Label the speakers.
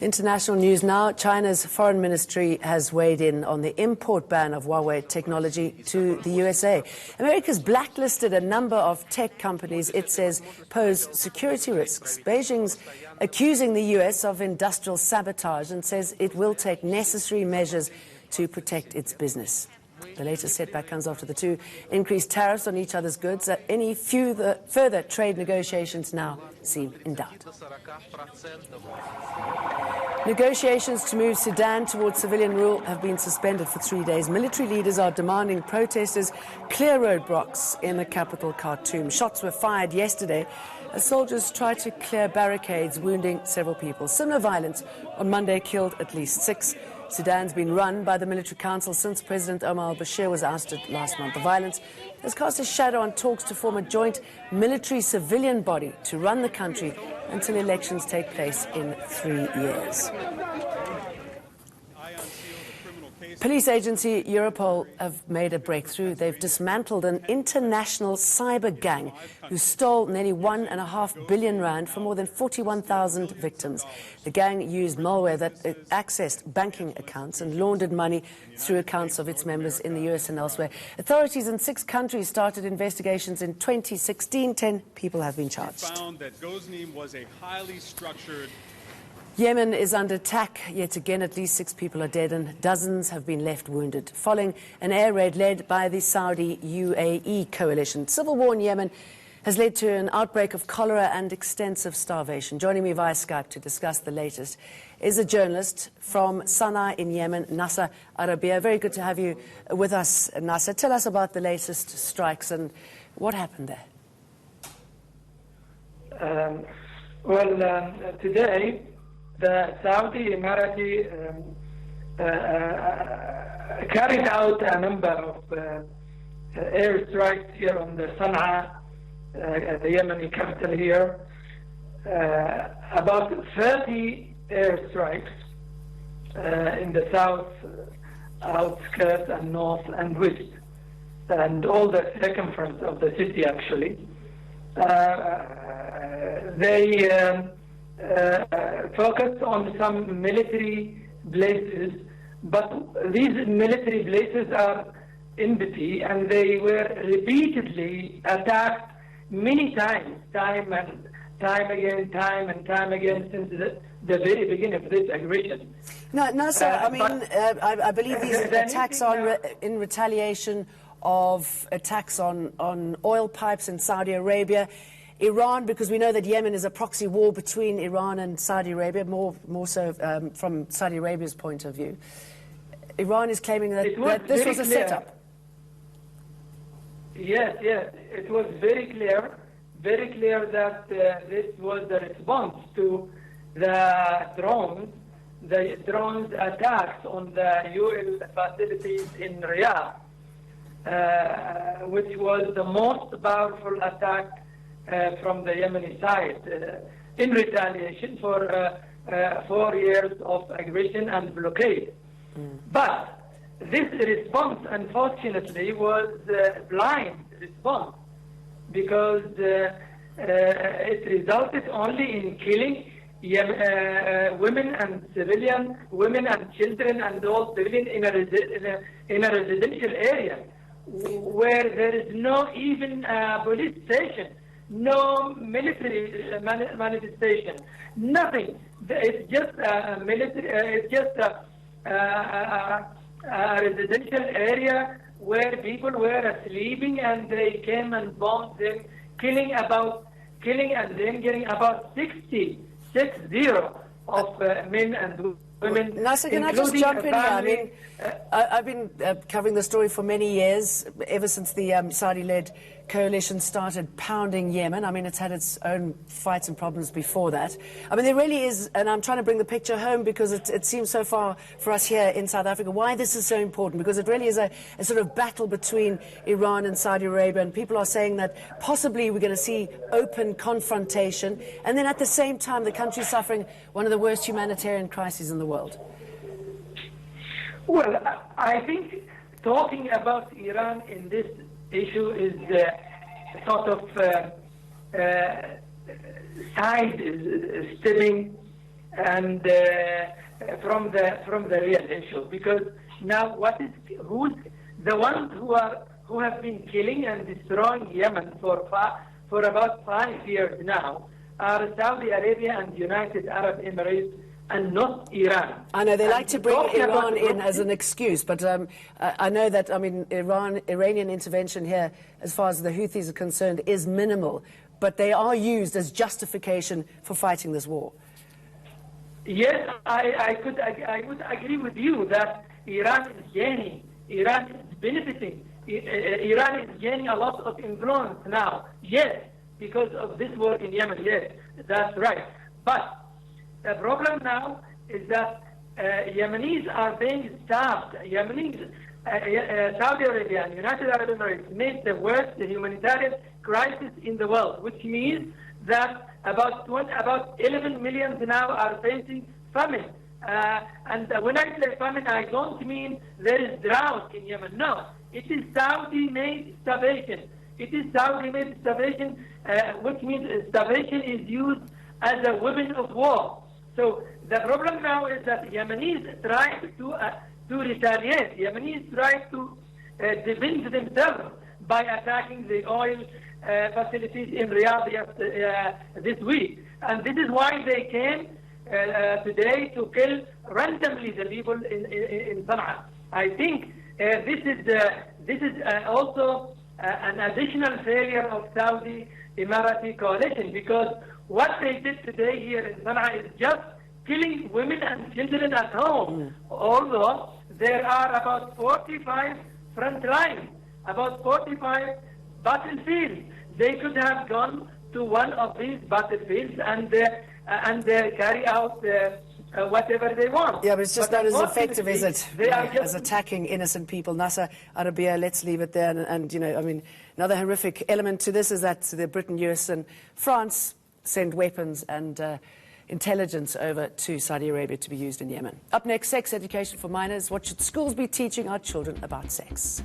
Speaker 1: International news now. China's foreign ministry has weighed in on the import ban of Huawei technology to the USA. America's blacklisted a number of tech companies it says pose security risks. Beijing's accusing the US of industrial sabotage and says it will take necessary measures to protect its business. The latest setback comes after the two increased tariffs on each other's goods. Any further trade negotiations now seem in doubt. Negotiations to move Sudan towards civilian rule have been suspended for 3 days. Military leaders are demanding protesters clear roadblocks in the capital, Khartoum. Shots were fired yesterday as soldiers tried to clear barricades, wounding several people. Similar violence on Monday killed at least 6. Sudan's been run by the military council since President Omar al-Bashir was ousted last month. The violence has cast a shadow on talks to form a joint military-civilian body to run the country until elections take place in 3 years. Police agency Europol have made a breakthrough. They've dismantled an international cyber gang who stole nearly R1.5 billion from more than 41,000 victims. The gang used malware that accessed banking accounts and laundered money through accounts of its members in the US and elsewhere. Authorities in 6 countries started investigations in 2016. 10 people have been charged.
Speaker 2: Found that Ghazni was a highly structured.
Speaker 1: Yemen is under attack yet again. At least 6 people are dead and dozens have been left wounded following an air raid led by the Saudi-UAE coalition. Civil war in Yemen has led to an outbreak of cholera and extensive starvation. Joining me via Skype to discuss the latest is a journalist from Sana'a in Yemen, Nasser Arabia. Very good to have you with us, Nasser. Tell us about the latest strikes and what happened there.
Speaker 3: Today the Saudi Emirati carried out a number of airstrikes here on the Sana'a, the Yemeni capital here. About 30 airstrikes in the south, outskirts and north and west, and all the circumference of the city actually. They focused on some military bases, but these military bases are empty and they were repeatedly attacked many times, time and time again since the very beginning of this aggression.
Speaker 1: No, sir, I believe these attacks are in retaliation of attacks on oil pipes in Saudi Arabia. Iran, because we know that Yemen is a proxy war between Iran and Saudi Arabia, more so from Saudi Arabia's point of view. Iran is claiming that this was a setup. Yes,
Speaker 3: it was very clear that this was the response to the drones attacks on the UL facilities in Riyadh, which was the most powerful attack from the Yemeni side in retaliation for 4 years of aggression and blockade. But this response, unfortunately, was a blind response because it resulted only in killing women and civilian, women and children and all civilian in a residential area where there is no even police station. No military manifestation, nothing. It's just a military. It's just a residential area where people were sleeping, and they came and bombed them, killing and then getting about 60 of men and women.
Speaker 1: Nasser, can I just jump in here? I've been covering the story for many years, ever since the Saudi-led coalition started pounding Yemen. It's had its own fights and problems before that. There really is, and I'm trying to bring the picture home because it seems so far for us here in South Africa, why this is so important, because it really is a sort of battle between Iran and Saudi Arabia, and people are saying that possibly we're going to see open confrontation, and then at the same time the country is suffering one of the worst humanitarian crises in the world.
Speaker 3: Well, I think talking about Iran in this issue is sort of side-stepping and from the real issue. Because now, who's the ones who have been killing and destroying Yemen for about 5 years now are Saudi Arabia and United Arab Emirates, and not Iran.
Speaker 1: I know they like to bring Iran in as an excuse, but I know that, I mean, Iranian intervention here, as far as the Houthis are concerned, is minimal, but they are used as justification for fighting this war.
Speaker 3: Yes, I would agree with you that Iran is gaining, Iran is benefiting, Iran is gaining a lot of influence now. Yes, because of this war in Yemen. Yes, that's right. But the problem now is that Yemenis are being starved. Saudi Arabia and United Arab Emirates made the worst humanitarian crisis in the world, which means that about 11 million now are facing famine. And when I say famine, I don't mean there is drought in Yemen. No, it is Saudi-made starvation. It is Saudi-made starvation, which means starvation is used as a weapon of war. So the problem now is that Yemenis try to retaliate. Yemenis try to defend themselves by attacking the oil facilities in Riyadh this week. And this is why they came today to kill randomly the people in Sana'a. I think this is also an additional failure of Saudi Emirati coalition, because what they did today here in Sana'a is just killing women and children at home. Although there are about 45 front lines, about 45 battlefields. They could have gone to one of these battlefields and carry out whatever they want.
Speaker 1: Yeah, but it's just not as effective, is it, as attacking innocent people? Nasser Arabia, let's leave it there. And, you know, I mean, another horrific element to this is that the Britain, US and France send weapons and intelligence over to Saudi Arabia to be used in Yemen. Up next, sex education for minors. What should schools be teaching our children about sex?